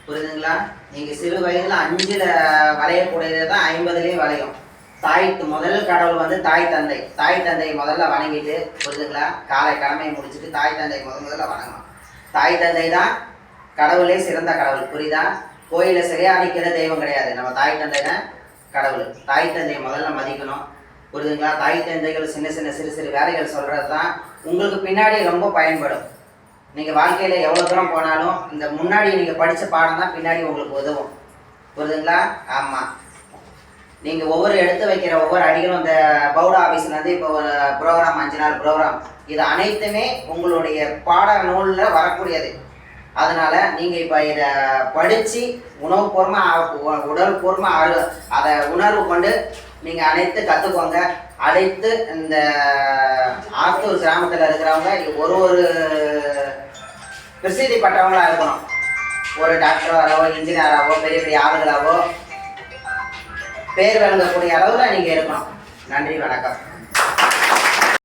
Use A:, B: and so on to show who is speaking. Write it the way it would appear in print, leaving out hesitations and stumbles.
A: புரியுதுங்களா? நீங்கள் சிறு வயதில் 5ல் வளையக்கூடியது தான் 50லேயும் வளையும். முதல் கடவுள் வந்து தாய் தந்தை. தாய் தந்தையை முதல்ல வணங்கிட்டு, புரியுதுங்களா? காலை கடமையை முடிச்சுட்டு தாய் தந்தை முதல்ல வணங்கணும். தாய் தந்தை தான் கடவுளே சிறந்த கடவுள். புரியுதா? கோயிலை சரியாக அடிக்கிற தெய்வம் கிடையாது. நம்ம தாய் தந்தை தான் கடவுள். தாய் தந்தையை முதல்ல மதிக்கணும். புரியுதுங்களா? தாய் தந்தைகள் சின்ன சின்ன சிறு சிறு வேலைகள் சொல்கிறது தான் உங்களுக்கு பின்னாடி ரொம்ப பயன்படும். நீங்கள் வாழ்க்கையில் எவ்வளோ தூரம் போனாலும் இந்த முன்னாடி நீங்கள் படித்த பாடம் தான் பின்னாடி உங்களுக்கு உதவும். புரியுதுங்களா? ஆமாம். நீங்கள் ஒவ்வொரு எடுத்து வைக்கிற ஒவ்வொரு அடிகளும் இந்த பவுடா ஆஃபீஸ்லேருந்து இப்போ ஒரு ப்ரோக்ராம் 5 நாள் ப்ரோக்ராம், இது அனைத்துமே உங்களுடைய பாட நூலில் வரக்கூடியது. அதனால் நீங்கள் இப்போ இதை படித்து உணவுபூர்வமாக உடல்பூர்வமாக அதை உணர்வு கொண்டு நீங்கள் அனைத்து கற்றுக்கோங்க. அனைத்து இந்த ஆத்தூர் கிராமத்தில் இருக்கிறவங்க ஒரு பிரசித்தி பட்டவங்களாக இருக்கணும். ஒரு டாக்டராகவோ இன்ஜினியராகவோ பெரிய பெரிய ஆளுகளாகவோ பேர் வழங்கக்கூடிய அளவில் நீங்கள் இருக்கணும். நன்றி, வணக்கம்.